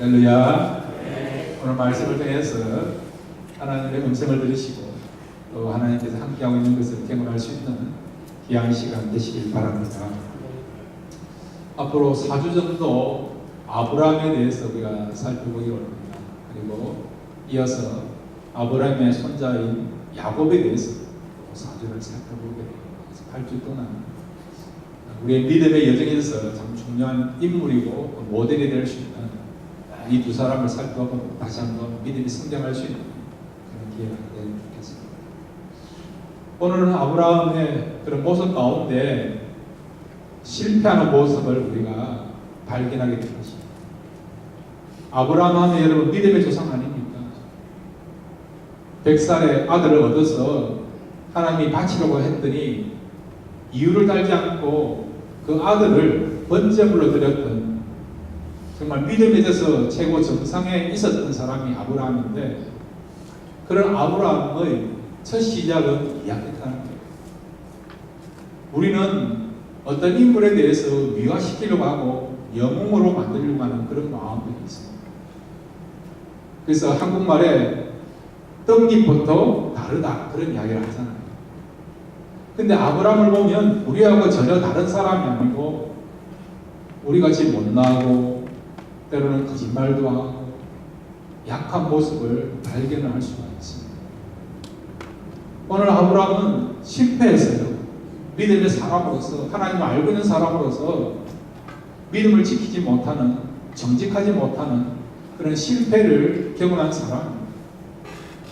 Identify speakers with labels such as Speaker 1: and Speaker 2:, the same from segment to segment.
Speaker 1: 할렐루야. 오늘 말씀을 통해서 하나님의 음성을 들으시고 또 하나님께서 함께하고 있는 것을 경험할 수 있는 귀한 시간 되시길 바랍니다. 앞으로 4주 정도 아브라함에 대해서 우리가 살펴보기로 합니다. 그리고 이어서 아브라함의 손자인 야곱에 대해서 4주를 살펴보게 됩니다. 8주 동안 우리의 믿음의 여정에서 참 중요한 인물이고 모델이 될 수 있는 이 두 사람을 살펴보고 다시 한번 믿음이 성장할 수 있는 그런 기회가 되면 좋겠습니다. 오늘은 아브라함의 그런 모습 가운데 실패하는 모습을 우리가 발견하게 될 것입니다. 아브라함 하면 여러분 믿음의 조상 아닙니까? 100살의 아들을 얻어서 하나님이 바치려고 했더니 이유를 달지 않고 그 아들을 번제물로 드렸던 정말 믿음에 대해서 최고 정상에 있었던 사람이 아브라함인데, 그런 아브라함의 첫 시작은 이야기했다는 거예요. 우리는 어떤 인물에 대해서 미화시키려고 하고 영웅으로 만들려고 하는 그런 마음들이 있습니다. 그래서 한국말에 떡잎부터 다르다 그런 이야기를 하잖아요. 근데 아브라함을 보면 우리하고 전혀 다른 사람이 아니고 우리같이 못나고 때로는 거짓말도 하고 약한 모습을 발견할 수가 있습니다. 오늘 아브라함은 실패했어요. 믿음의 사람으로서, 하나님을 알고 있는 사람으로서 믿음을 지키지 못하는, 정직하지 못하는 그런 실패를 경험한 사람입니다.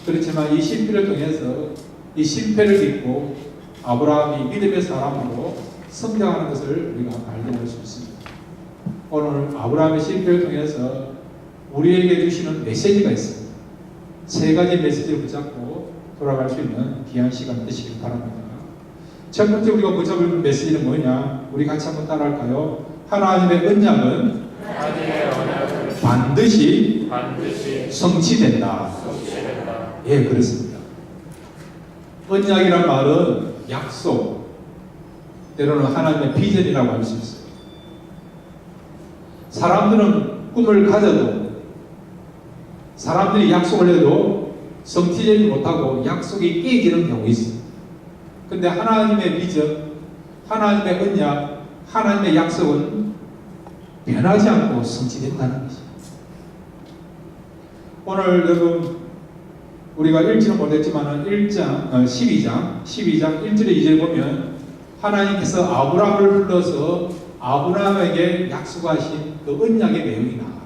Speaker 1: 그렇지만 이 실패를 통해서 이 실패를 딛고 아브라함이 믿음의 사람으로 성장하는 것을 우리가 발견할 수 있습니다. 오늘 아브라함의 실패를 통해서 우리에게 주시는 메시지가 있습니다. 세 가지 메시지를 붙잡고 돌아갈 수 있는 귀한 시간 되시길 바랍니다. 첫 번째 우리가 붙잡을 메시지는 뭐냐? 우리 같이 한번 따라할까요? 하나님의 언약은 반드시 성취된다. 예, 그렇습니다. 언약이란 말은 약속, 때로는 하나님의 비전이라고 할 수 있어요. 사람들은 꿈을 가져도, 사람들이 약속을 해도 성취되지 못하고 약속이 깨지는 경우가 있습니다. 근데 하나님의 비전, 하나님의 언약, 하나님의 약속은 변하지 않고 성취된다는 것입니다. 오늘 여러분 우리가 읽지는 못했지만 12장 1절에 2절에 보면 하나님께서 아브라함을 불러서 아브라함에게 약속하신 그 언약의 내용이 나와요.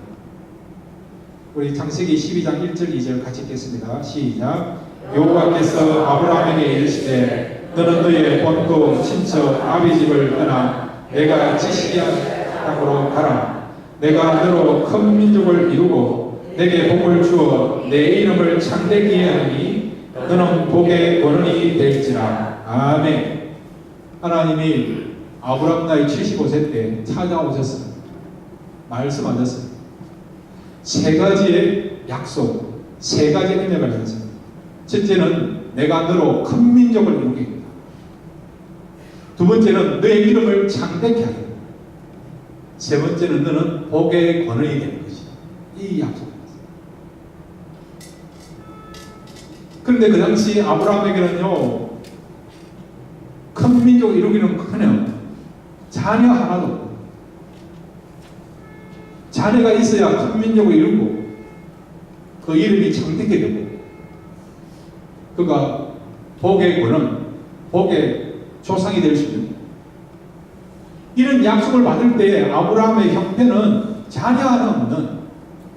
Speaker 1: 우리 창세기 12장 1절 2절 같이 읽겠습니다. 시작. 여호와께서 아브라함에게 이르시되 너는 너의 본토 친척 아비 집을 떠나 내가 지시게 한 땅으로 가라. 내가 너로 큰 민족을 이루고 내게 복을 주어 내 이름을 창대케 하니 너는 복의 권원이 될지라. 아멘. 하나님이 아브라함 나이 75세 때 찾아오셨습니다. 말씀하셨습니다. 세 가지의 약속, 세 가지 언약을 하셨습니다. 첫째는 내가 너로 큰 민족을 이루겠다. 두 번째는 너의 이름을 창대케 하겠다. 세 번째는 너는 복의 권원이 되는 것이다. 이 약속입니다. 그런데 그 당시 아브라함에게는요, 큰 민족을 이루기는 커녕 자녀 하나도 없고, 자녀가 있어야 큰 민족을 이루고 그 이름이 창대케 되고 그가 복의 권원, 복의 조상이 될 수 있는, 이런 약속을 받을 때 아브라함의 형편은 자녀 하나 없는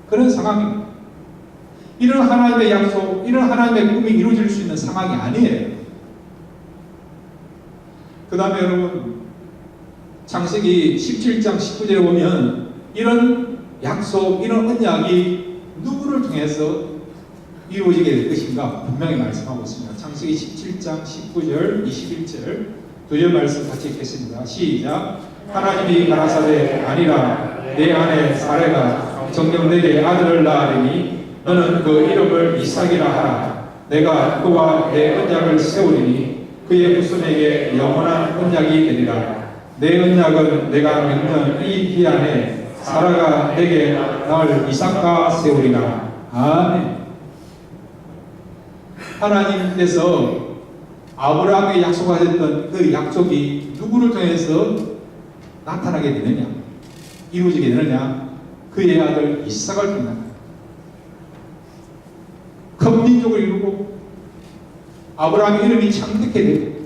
Speaker 1: 그런 상황입니다. 이런 하나님의 약속, 이런 하나님의 꿈이 이루어질 수 있는 상황이 아니에요. 그 다음에 여러분 창세기 17장 19절에 보면 이런 약속, 이런 언약이 누구를 통해서 이루어지게 될 것인가 분명히 말씀하고 있습니다. 창세기 17장 19절 21절 두 절 말씀 같이 읽겠습니다. 시작. 하나님이 가라사대 아니라 내 아내 사레가 정녕 내게 아들을 낳으리니 너는 그 이름을 이삭이라 하라. 내가 그와 내 언약을 세우리니 그의 후손에게 영원한 언약이 되리라. 내 언약은 내가 맺는 이 기한에 사라가 내게 낳을 이삭과 세우리라. 아멘. 하나님께서 아브라함에게 약속하셨던 그 약속이 누구를 통해서 나타나게 되느냐, 이루어지게 되느냐? 그의 아들 이삭을 통해 큰 민족을 이루고 아브라함의 이름이 창대케 되고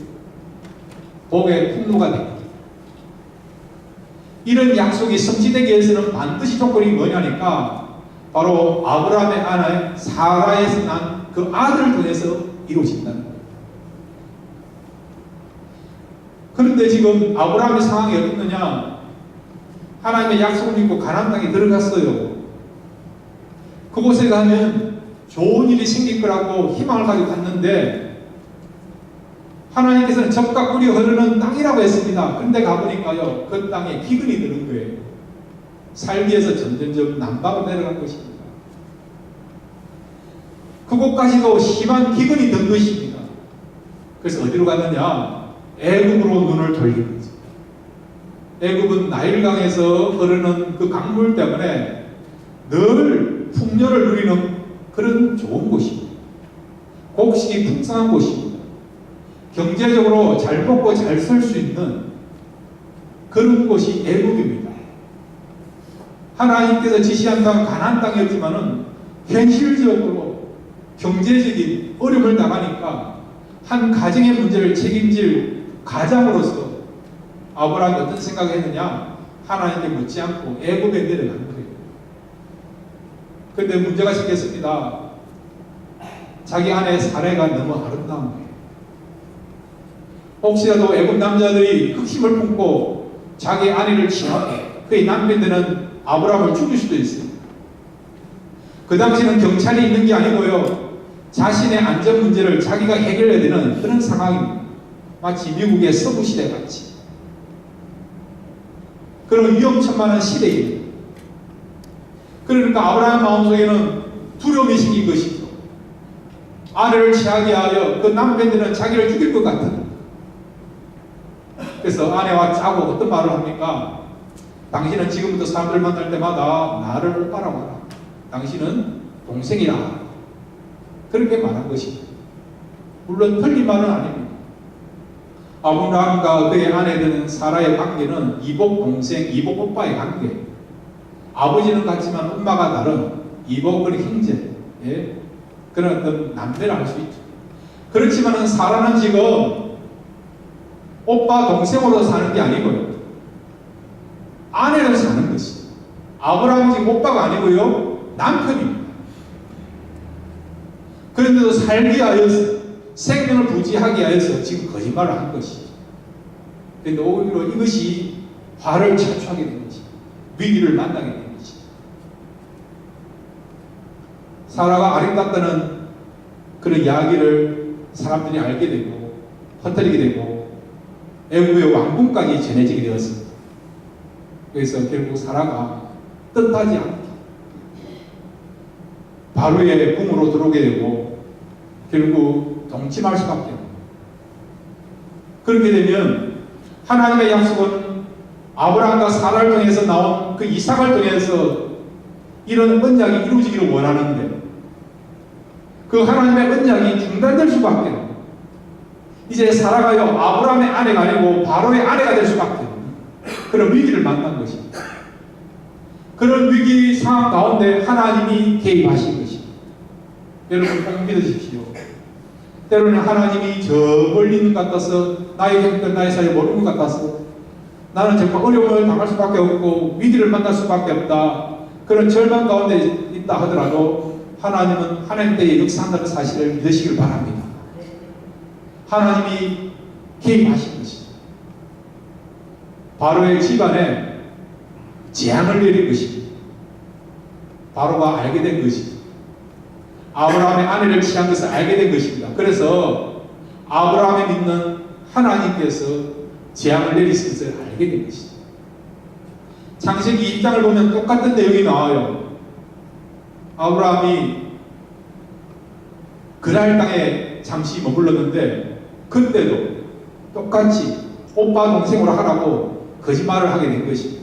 Speaker 1: 복의 풍로가 되고, 이런 약속이 성취되기 위해서는 반드시 조건이 뭐냐니까 바로 아브라함의 아내 사라에서 난 그 아들을 통해서 이루어진다는 거예요. 그런데 지금 아브라함의 상황이 어떻느냐? 하나님의 약속을 믿고 가나안 땅에 들어갔어요. 그곳에 가면 좋은 일이 생길 거라고 희망을 가지고 갔는데 하나님께서는 젖과 꿀이 흐르는 땅이라고 했습니다. 그런데 가보니까요, 그 땅에 기근이 드는 거예요. 살기 위해서 점점점 남방으로 내려간 것입니다. 그곳까지도 심한 기근이 든 것입니다. 그래서 어디로 갔느냐? 애굽으로 눈을 돌린 거죠. 애굽은 나일강에서 흐르는 그 강물 때문에 늘 풍요를 누리는 그런 좋은 곳입니다. 곡식이 풍성한 곳입니다. 경제적으로 잘 먹고 잘 살 수 있는 그런 곳이 애굽입니다. 하나님께서 지시한 땅은 가나안 땅이었지만은 현실적으로 경제적인 어려움을 당하니까 한 가정의 문제를 책임질 가장으로서 아브라함이 어떤 생각을 했느냐? 하나님께 묻지 않고 애굽에 내려간 거예요. 그런데 문제가 생겼습니다. 자기 아내 사례가 너무 아름다운 거예요. 혹시라도 애굽 남자들이 흑심을 품고 자기 아내를 취하고 그의 남편들은 아브라함을 죽일 수도 있어요. 그 당시는 경찰이 있는 게 아니고요, 자신의 안전 문제를 자기가 해결해야 되는 그런 상황입니다. 마치 미국의 서부 시대 같이 그런 위험천만한 시대입니다. 그러니까 아브라함 마음속에는 두려움이 생긴 것이죠. 아내를 취하게 하여 그 남편들은 자기를 죽일 것 같은. 그래서 아내와 짜고 어떤 말을 합니까? 당신은 지금부터 사람들 만날 때마다 나를 알아봐라. 당신은 동생이라. 그렇게 말한 것입니다. 물론 틀린 말은 아닙니다. 아브라함과 그의 아내는 사라의 관계는 이복 동생, 이복 오빠의 관계. 아버지는 같지만 엄마가 다른 이복 그리고 형제, 예? 그런 어떤 남매를 알 수 있죠. 그렇지만은 사라는 지금 오빠 동생으로 사는 게 아니고요, 아내로 사는 것이. 아브라함은 지금 오빠가 아니고요, 남편입니다. 그런데도 살기 위하여서, 생명을 부지하기 위해서 지금 거짓말을 한 것이죠. 그런데 오히려 이것이 화를 자초하게 된 것이죠. 위기를 만나게 된 것이죠. 사라가 아름답다는 그런 이야기를 사람들이 알게 되고 퍼뜨리게 되고 애굽의 왕궁까지 전해지게 되었습니다. 그래서 결국 사라가 뜻하지 않게 바로의 궁으로 들어오게 되고 결국 동침할 수밖에 없습니다. 그렇게 되면 하나님의 약속은 아브라함과 사라를 통해서 나온 그 이삭을 통해서 이런 언약이 이루어지기를 원하는데 그 하나님의 언약이 중단될 수밖에 없습니다. 이제 사라가요, 아브라함의 아내가 아니고 바로의 아내가 될 수밖에 없는 그런 위기를 만난 것입니다. 그런 위기 상황 가운데 하나님이 개입하신 것입니다. 여러분 꼭 믿으십시오. 때로는 하나님이 저 멀리 있는 것 같아서 나의 형편 나의 사이 모르는 것 같아서 나는 정말 어려움을 당할 수밖에 없고 위기를 만날 수밖에 없다, 그런 절망 가운데 있다 하더라도 하나님은 하나님 때에 역사한다는 사실을 믿으시길 바랍니다. 하나님이 개입하신 것입니다. 바로의 집안에 재앙을 내린 것입니다. 바로가 알게 된 것입니다. 아브라함의 아내를 취한 것을 알게 된 것입니다. 그래서 아브라함이 믿는 하나님께서 재앙을 내리신 것을 알게 된 것입니다. 창세기 2장을 보면 똑같은 내용이 나와요. 아브라함이 그랄 땅에 잠시 머물렀는데 그때도 똑같이 오빠 동생으로 하라고 거짓말을 하게 된 것입니다.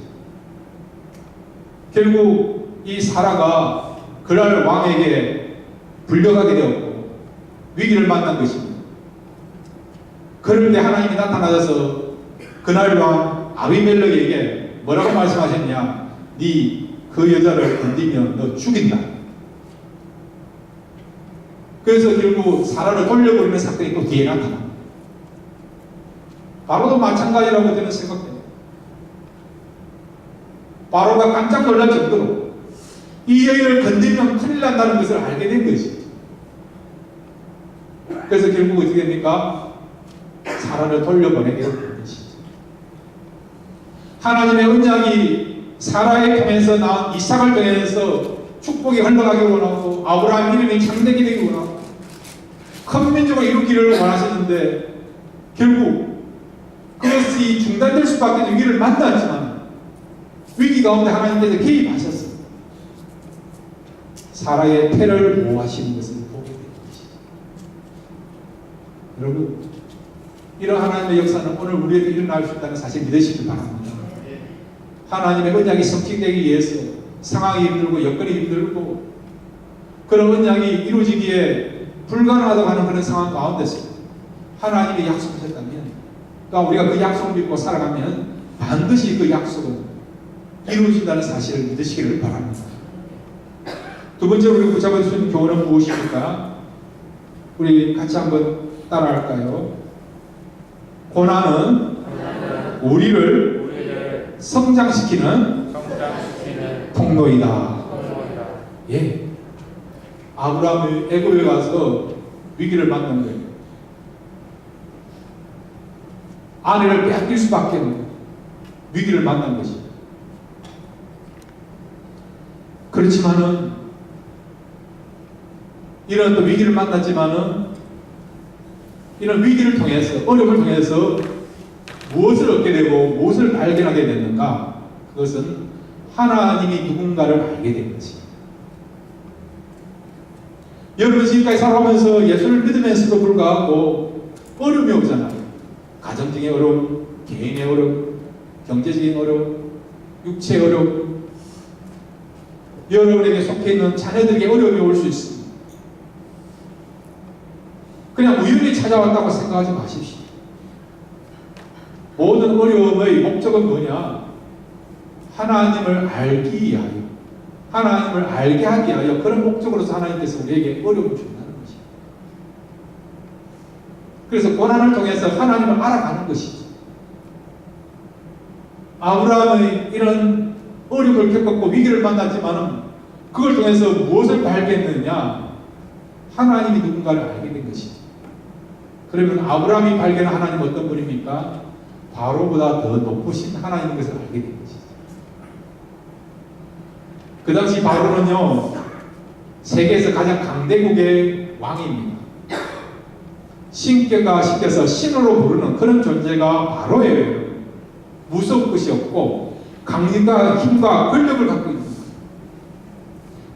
Speaker 1: 결국 이 사라가 그날 왕에게 불려가게 되었고 위기를 만난 것입니다. 그럴 때 하나님이 나타나셔서 그날 왕 아비멜렉에게 뭐라고 말씀하셨냐? 네 그 여자를 건드리면 너 죽인다. 그래서 결국 사라를 돌려버리는 사건이 또 뒤에 나타납니다. 바로도 마찬가지라고 저는 생각합니다. 바로가 깜짝 놀랄 정도로 이 여인을 건드리면 큰일 난다는 것을 알게 된 것이죠. 그래서 결국 어떻게 됩니까? 사라를 돌려보내게 된 것이죠. 하나님의 언약이 사라에 통해서 나온 이삭을 통해서 축복이 흘러가기 원하고 아브라함 이름이 창대기 되기 원하고 큰 민족을 이루기를 원하셨는데 결국 그것이 중단될 수밖에 없는 위기를 만났지만 위기 가운데 하나님께서 개입하셨어요. 사라의 태를 보호하시는 것을 보게 된 것이죠. 여러분, 이런 하나님의 역사는 오늘 우리에게 일어날 수 있다는 사실 믿으시길 바랍니다. 하나님의 언약이 성취되기 위해서 상황이 힘들고 여건이 힘들고 그런 언약이 이루어지기에 불가능하다고 하는 그런 상황 가운데서 하나님이 약속하셨다면, 그러니까 우리가 그 약속을 믿고 살아가면 반드시 그 약속은 이루어진다는 사실을 믿으시기를 바랍니다. 두 번째로 우리 붙잡을 수 있는 교훈은 무엇입니까? 우리 같이 한번 따라할까요? 고난은 우리를 성장시키는 통로이다. 예. 아브라함이 애굽에 가서 위기를 만난 거예요. 아내를 빼앗길 수밖에 없는 위기를 만난 것이죠. 그렇지만은 이런 또 위기를 만났지만은 이런 위기를 통해서 어려움을 통해서 무엇을 얻게 되고 무엇을 발견하게 됐는가? 그것은 하나님이 누군가를 알게 된 것입니다. 여러분 지금까지 살아오면서 예수를 믿으면서도 불구하고 어려움이 오잖아요. 가정적인 어려움, 개인의 어려움, 경제적인 어려움, 육체의 어려움, 여러분에게 속해 있는 자녀들에게 어려움이 올 수 있습니다. 그냥 우연히 찾아왔다고 생각하지 마십시오. 모든 어려움의 목적은 뭐냐? 하나님을 알기 위하여, 하나님을 알게 하기 위하여 그런 목적으로서 하나님께서 우리에게 어려움을 준다는 것이죠. 그래서 고난을 통해서 하나님을 알아가는 것이죠. 아브라함의 이런 어려움을 겪었고 위기를 만났지만은 그걸 통해서 무엇을 발견했느냐? 하나님이 누군가를 알게 된 것이죠. 그러면 아브라함이 발견한 하나님은 어떤 분입니까? 바로보다 더 높으신 하나님인 것을 알게 된 것이죠. 그 당시 바로는요, 세계에서 가장 강대국의 왕입니다. 신께가 시켜서 신으로 부르는 그런 존재가 바로예요. 무서울 것이 없고 강력과 힘과 권력을 갖고 있는 거예요.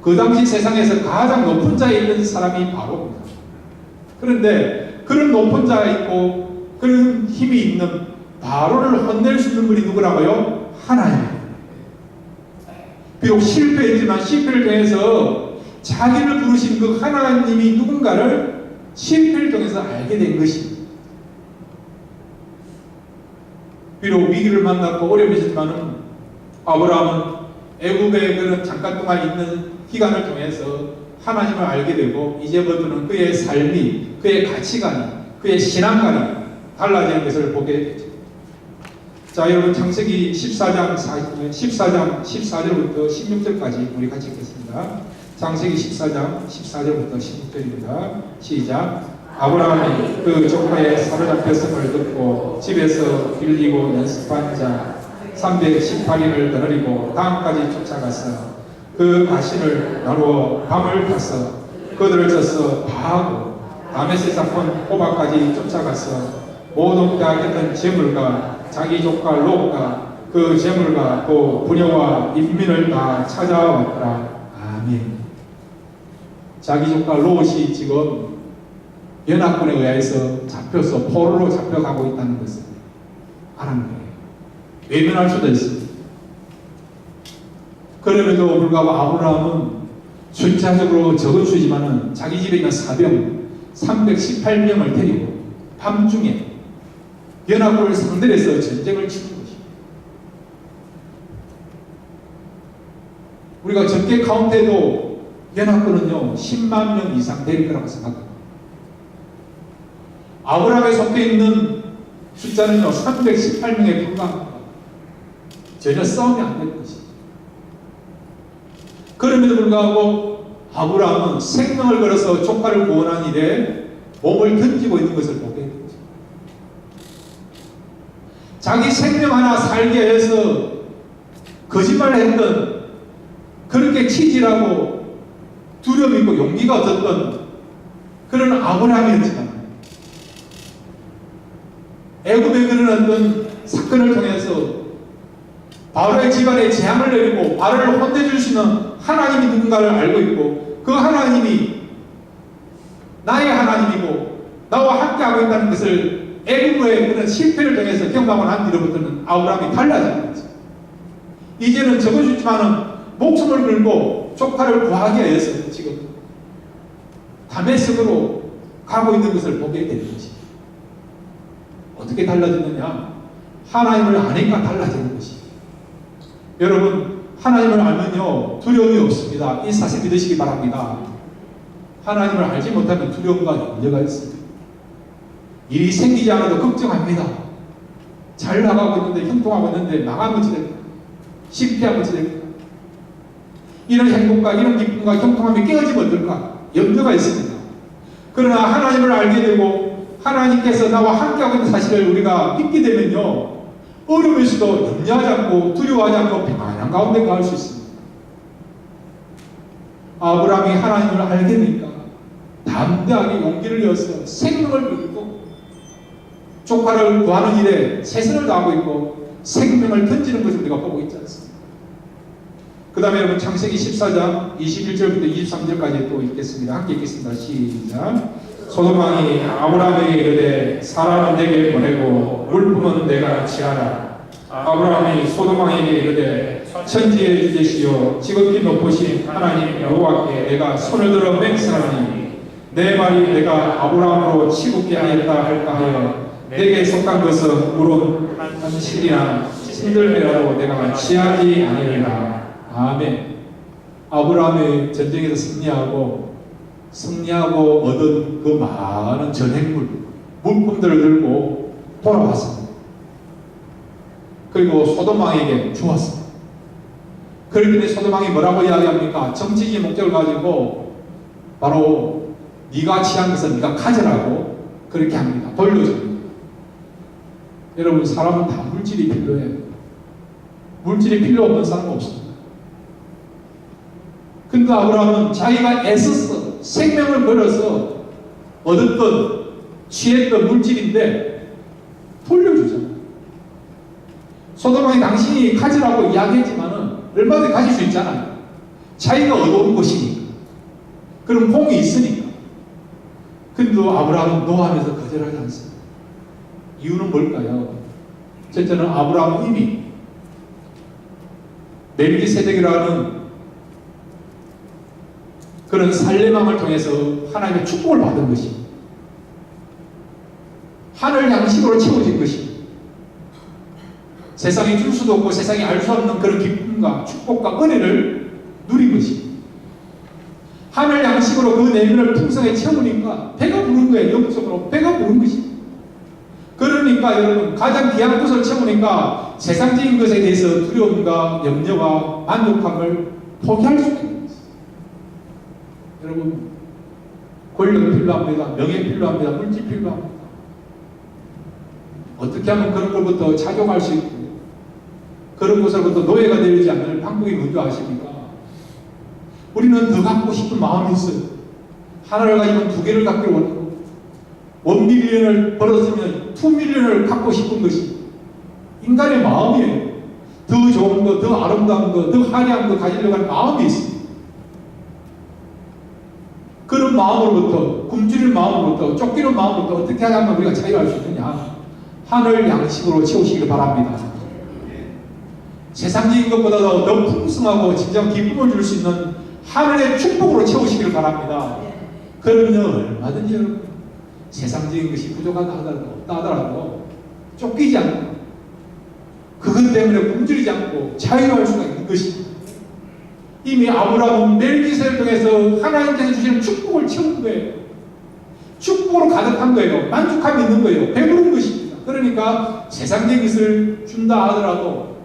Speaker 1: 그 당시 세상에서 가장 높은 자에 있는 사람이 바로입니다. 그런데 그런 높은 자가 있고 그런 힘이 있는 바로를 혼낼 수 있는 분이 누구라고요? 하나님. 비록 실패했지만 실패를 통해서 자기를 부르신 그 하나님이 누군가를 실패를 통해서 알게 된 것입니다. 비록 위기를 만났고 어려움이 있었지만 아브라함은 애굽에 그런 잠깐 동안 있는 기간을 통해서 하나님을 알게 되고 이제부터는 그의 삶이, 그의 가치관이, 그의 신앙관이 달라지는 것을 보게 되죠. 자, 여러분 창세기 14장 14절부터 16절까지 우리 같이 읽겠습니다. 창세기 14장 14절부터 16절입니다. 시작. 아브라함이 그 조카의 사로잡혔음을 듣고 집에서 빌리고 연습한 자 318인을 거느리고 땅까지 쫓아가서 그 가신을 나누어 밤을 타서 그들을 져서 파하고 다메섹 사폰 호바까지 쫓아가서 모든 빼앗겼던 재물과 자기 조카 롯과 그 재물과 또 부녀와 인민을 다 찾아왔더라. 아멘. 자기 조카 롯이 지금 연합군에 의해서 잡혀서 포로로 잡혀가고 있다는 것을 알았는 거예요. 외면할 수도 있습니다. 그럼에도 불구하고 아브라함은 숫자적으로 적은 수지만은 자기 집에 있는 사병 318명을 데리고 밤중에 연합군을 상대해서 전쟁을 치는 것입니다. 우리가 적게 카운트해도 연합군은요 10만 명 이상 될 거라고 생각합니다. 아브라함에 속해 있는 숫자는요 318명에 불과합니다. 전혀 싸움이 안 될 것입니다. 그럼에도 불구하고 아브라함은 생명을 걸어서 조카를 구원한 일에 몸을 던지고 있는 것을 보게 됩니다. 자기 생명 하나 살게 해서 거짓말을 했던, 그렇게 치질하고 두려움 있고 용기가 없었던 그런 아브라함이었지만 애굽의 그런 어떤 사건을 통해서 바로의 집안에 재앙을 내리고 바로를 혼내줄 수 있는 하나님이 누군가를 알고 있고 그 하나님이 나의 하나님이고 나와 함께하고 있다는 것을 애굽의 그런 실패를 통해서 경험하고 난 뒤로부터는 아브라함이 달라진 거죠. 이제는 적어주지만은 목숨을 걸고 조카를 구하기 위해서 지금 다메섹으로 가고 있는 것을 보게 되는 것입니다. 어떻게 달라졌느냐? 하나님을 아니까 달라지는 것입니다. 여러분, 하나님을 알면요 두려움이 없습니다. 이 사실 믿으시기 바랍니다. 하나님을 알지 못하면 두려움과 염려가 있습니다. 일이 생기지 않아도 걱정합니다. 잘 나가고 있는데, 형통하고 있는데 망하면 어찌 될까? 실패하면 어찌 될까? 이런 행복과 이런 기쁨과 형통함이 깨어지면 어떨까? 염려가 있습니다. 그러나 하나님을 알게 되고 하나님께서 나와 함께하고 있는 사실을 우리가 믿게 되면요 어려움에서도 염려하지 않고 두려워하지 않고 평안한 가운데 갈 수 있습니다. 아브라함이 하나님을 알게 되니까 담대하게 용기를 내어서 생명을 걸고 조카를 구하는 일에 최선을 다하고 있고 생명을 던지는 것을 우리가 보고 있지 않습니까? 그 다음에 여러분 창세기 14장 21절부터 23절까지 또 읽겠습니다. 함께 읽겠습니다. 시작. 소돔왕이 아브라함에게 이르되 사람은 내게 보내고 물품은 내가 취하라. 아브라함이 소돔왕에게 이르되 천지의 주제시요 지극히 높으신 하나님 여호와께 내가 손을 들어 맹세하니 내 말이 내가 아브라함으로 치붙게 하였다 할까 하여 내게 속한 것은 물은 한 실이나 신들매라도 내가 취하지 아니하리라. 아멘. 아브라함의 전쟁에서 승리하고 얻은 그 많은 전행물, 물품들을 들고 돌아왔습니다. 그리고 소돔왕에게 주었습니다. 그랬더니 소돔왕이 뭐라고 이야기합니까? 정치적인 목적을 가지고 바로 네가 취한 것은 네가 가져라고 그렇게 합니다. 돌려줍니다. 여러분, 사람은 다 물질이 필요해요. 물질이 필요 없는 사람은 없습니다. 근데 아브라함은 자기가 애써서 생명을 걸어서 얻었던 취했던 물질인데 돌려주잖아요. 소돔왕이 당신이 가지라고 이야기했지만은 얼마든지 가질 수 있잖아요. 자기가 얻어온 것이니까. 그런 공이 있으니까. 근데 아브라함은 노하면서 거절하지 않습니다. 이유는 뭘까요? 첫째는 아브라함은 이미 멜기세덱이라는 그런 살레망을 통해서 하나님의 축복을 받은 것입니다. 하늘 양식으로 채워진 것입니다. 세상이 줄 수도 없고 세상이 알 수 없는 그런 기쁨과 축복과 은혜를 누린 것입니다. 하늘 양식으로 그 내면을 풍성하게 채우니까 배가 부른 거예요. 영적으로 배가 부른 것입니다. 그러니까 여러분, 가장 귀한 것을 채우니까 세상적인 것에 대해서 두려움과 염려와 만족함을 포기할 수 있는 것입니다. 여러분, 권력 필요합니다. 명예 필요합니다. 물질 필요합니다. 어떻게 하면 그런 것부터 착용할 수 있고 그런 것으로부터 노예가 되지 않는 방법이 뭔지 아십니까? 우리는 더 갖고 싶은 마음이 있어요. 하나를 가지면 두 개를 갖기를 원하고 1밀리언을 벌었으면 2밀리언을 갖고 싶은 것이 인간의 마음이에요. 더 좋은 거, 더 아름다운 거, 더 화려한 거 가지려고 하는 마음이 있습니다. 그런 마음으로부터, 굶주린 마음으로부터, 쫓기는 마음으로부터 어떻게 하면 우리가 자유할 수 있느냐? 하늘 양식으로 채우시길 바랍니다. 세상적인 것보다도 더 풍성하고 진정 기쁨을 줄 수 있는 하늘의 축복으로 채우시기를 바랍니다. 그러면 얼마든지 여러분 세상적인 것이 부족하다 하더라도 없다 하더라도 쫓기지 않고 그것 때문에 굶주리지 않고 자유할 수가 있는 것입니다. 이미 아브라함은 멜기세를 통해서 하나님께서 주시는 축복을 채운 거예요. 축복으로 가득한 거예요. 만족함이 있는 거예요. 배부른 것입니다. 그러니까 세상적인 것을 준다 하더라도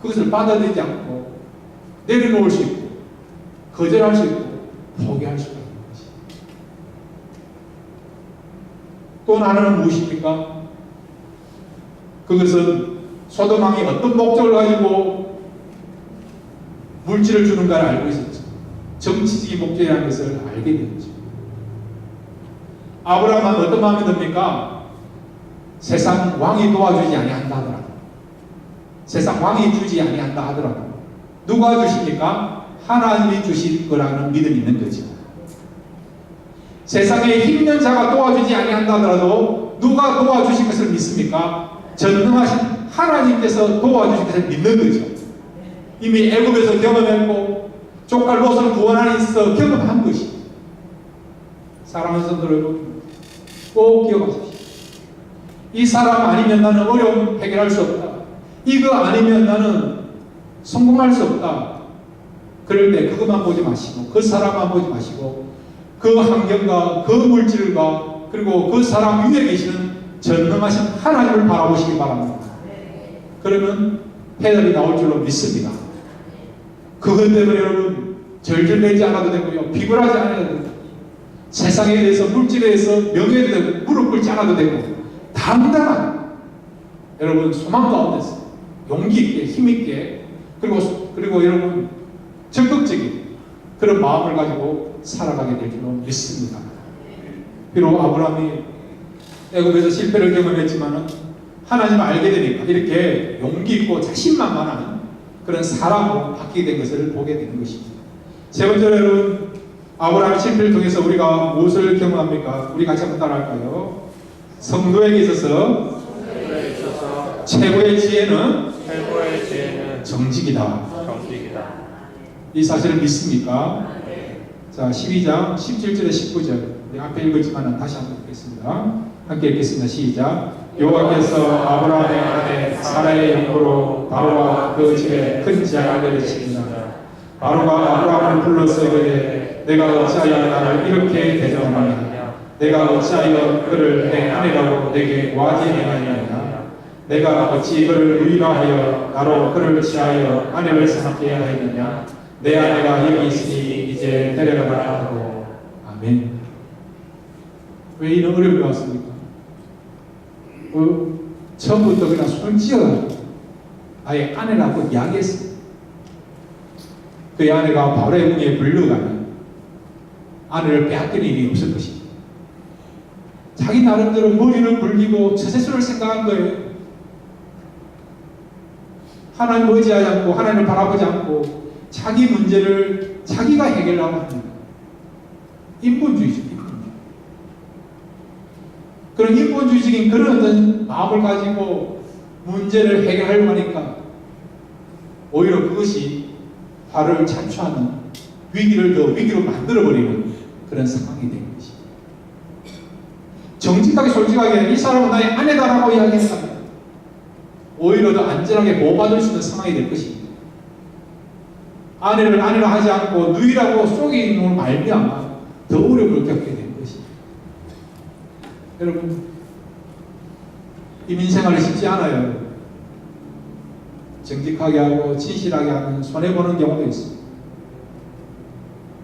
Speaker 1: 그것을 받아들이지 않고 내려놓을 수 있고 거절할 수 있고 포기할 수가 있는 것입니다. 또 하나는 무엇입니까? 그것은 소돔 왕이 어떤 목적을 가지고 물질을 주는가를 알고 있었죠. 정치적인 목적이라는 것을 알게 되었죠. 아브라함은 어떤 마음이 듭니까? 세상 왕이 도와주지 아니한다 하더라도, 세상 왕이 주지 아니한다 하더라도 누가 주십니까? 하나님이 주실 거라는 믿음이 있는 거죠. 세상에 힘있는 자가 도와주지 아니한다 하더라도 누가 도와주실 것을 믿습니까? 전능하신 하나님께서 도와주실 것을 믿는 거죠. 이미 애굽에서 경험했고 족갈 롯을 구원하는 있어 경험한 것이. 사랑하는 성도 여러분, 꼭 기억하십시오. 이 사람 아니면 나는 어려움 해결할 수 없다. 이거 아니면 나는 성공할 수 없다. 그럴 때 그것만 보지 마시고 그 사람만 보지 마시고 그 환경과 그 물질과 그리고 그 사람 위에 계시는 전능하신 하나님을 바라보시기 바랍니다. 그러면 해답이 나올 줄로 믿습니다. 그것 때문에 여러분 절절되지 않아도 되고요. 비굴하지 않아도 되고 세상에 대해서 물질에 대해서 명예에 대해서 무릎 꿇지 않아도 되고 당당하게 여러분 소망 가운데서 용기 있게 힘 있게 그리고 여러분 적극적인 그런 마음을 가지고 살아가게 될 줄로 믿습니다. 비록 아브라함이 애굽에서 실패를 경험했지만은 하나님을 알게 되니까 이렇게 용기 있고 자신만만한 그런 사람으로 바뀌게 된 것을 보게 되는 것입니다. 세 번째로 여러분 아브라함의 실패를 통해서 우리가 무엇을 경험합니까? 우리 같이 한번 따라할까요? 성도에게 있어서 최고의 지혜는 정직이다. 이 사실을 믿습니까? 자, 12장 17절에 19절 앞에 읽었지만 다시 한번 읽겠습니다. 함께 읽겠습니다. 시작. 여호와께서 아브라함의 아내 사라의 영으로 바로와 그 집에 큰 재앙을 내리시니라. 바로가 아브라함을 불러서 이르되 내가 어찌하여 나를 이렇게 대접하느냐? 내가 어찌하여 그를 내 아내라고 내게 고하지 아니하느냐? 내가 어찌 그를 유일하여 나로 그를 취하여 아내를 삼게 하였느냐? 내 아내가 여기 있으니 이제 데려가라 하고. 아멘. 왜 이런 어려움이 왔습니까? 처음부터 그냥 손을 쥐어가지고 아예 아내라고 이야기했어요. 그의 아내가 바로의 궁에 불러가면 아내를 빼앗길 일이 없을 것입니다. 자기 나름대로 머리를 굴리고 처세술을 생각한 거예요. 하나님을 의지하지 않고 하나님을 바라보지 않고 자기 문제를 자기가 해결하고 하는 거예요. 인본주의죠. 그런 인본주의적인 그런 어떤 마음을 가지고 문제를 해결하려고 하니까 오히려 그것이 화를 자초하는 위기를 더 위기로 만들어버리는 그런 상황이 된 것입니다. 정직하게 솔직하게 이 사람은 나의 아내다라고 이야기했다면 오히려 더 안전하게 보호받을 수 있는 상황이 될 것입니다. 아내를 아내라 하지 않고 누이라고 속이는 걸 말미암아 더 어려움을 겪게 된 것입니다. 여러분, 이민생활이 쉽지 않아요. 정직하게 하고 진실하게 하면 손해보는 경우도 있습니다.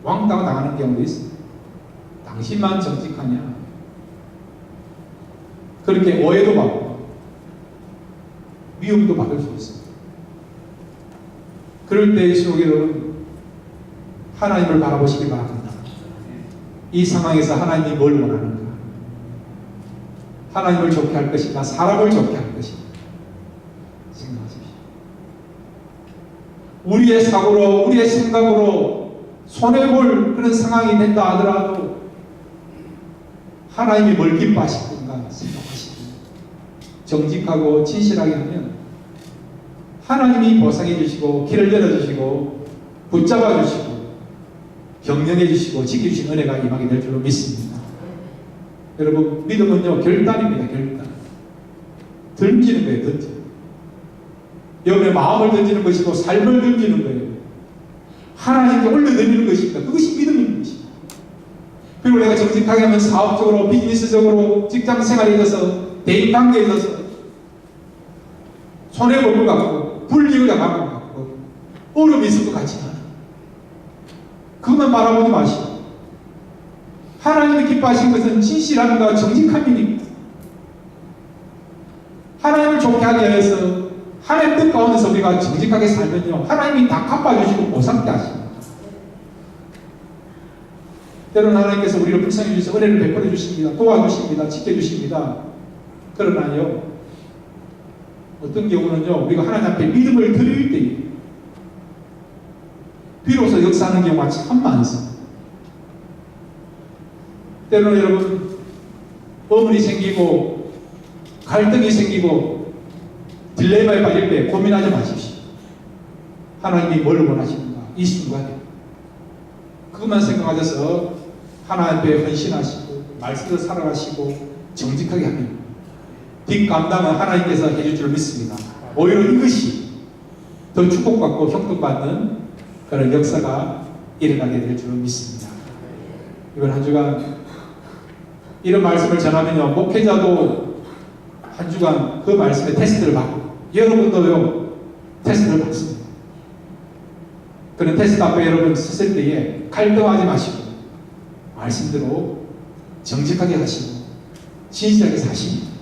Speaker 1: 왕따가 당하는 경우도 있습니다. 당신만 정직하냐? 그렇게 오해도 받고 미움도 받을 수 있습니다. 그럴 때일수록 여러분 하나님을 바라보시기 바랍니다. 이 상황에서 하나님이 뭘 원하는가? 하나님을 좋게 할 것인가? 사람을 좋게 할 것인가? 생각하십시오. 우리의 사고로 우리의 생각으로 손해볼 그런 상황이 된다 하더라도 하나님이 뭘 기뻐하실 건가 생각하십시오. 정직하고 진실하게 하면 하나님이 보상해 주시고 길을 열어주시고 붙잡아 주시고 격려해 주시고 지켜주신 은혜가 임하게 될 줄로 믿습니다. 여러분, 믿음은요 결단입니다. 결단. 던지는 거예요. 던져. 여러분의 마음을 던지는 것이고 삶을 던지는 거예요. 하나님께 올려드리는 것입니다. 그것이 믿음인 것입니다. 그리고 내가 정직하게 하면 사업적으로, 비즈니스적으로, 직장생활에 있어서, 대인관계에 있어서 손해볼 것 같고 불이익을 당할 것 같고 어려움이 있을 것 같지만 그것만 바라보지 마시고 하나님이 기뻐하신 것은 진실함과 정직함이니까 하나님을 좋게 하기 위해서 하나님 뜻 가운데서 우리가 정직하게 살면요 하나님이 다 갚아주시고 보상케 하십니다. 때로는 하나님께서 우리를 불쌍해 주셔서 은혜를 베풀어 주십니다. 도와주십니다. 지켜주십니다. 그러나요 어떤 경우는요 우리가 하나님 앞에 믿음을 드릴 때 비로소 역사하는 경우가 참 많습니다. 때로는 여러분 어머니 생기고 갈등이 생기고 딜레마에 빠질 때 고민하지 마십시오. 하나님이 뭘 원하시는가 이 순간에 그것만 생각하셔서 하나님 앞에 헌신하시고 말씀대로 살아가시고 정직하게 합니다. 뒷감당은 하나님께서 해줄 줄 믿습니다. 오히려 이것이 더 축복받고 형통받는 그런 역사가 일어나게 될 줄 믿습니다. 이번 한 주간 이런 말씀을 전하면요 목회자도 한 주간 그 말씀에 테스트를 받고 여러분도요 테스트를 받습니다. 그런 테스트 앞에 여러분 쓰실 때에 갈등하지 마시고 말씀대로 정직하게 하시고 진실하게 사십니다.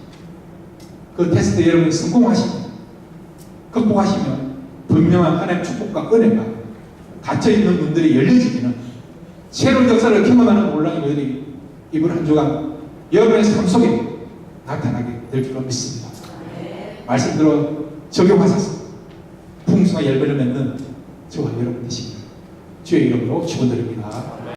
Speaker 1: 그 테스트 여러분 성공하십니다. 극복하시면 분명한 하나님의 축복과 은혜가 닫혀있는 문들이 열려지기는 새로운 역사를 경험하는 놀라운 일들이 이번 한 주간 여러분의 삶 속에 나타나게 될 줄로 믿습니다. 말씀대로 적용하셔서 풍성한 열매를 맺는 저와 여러분 되시길 주의 이름으로 축원드립니다.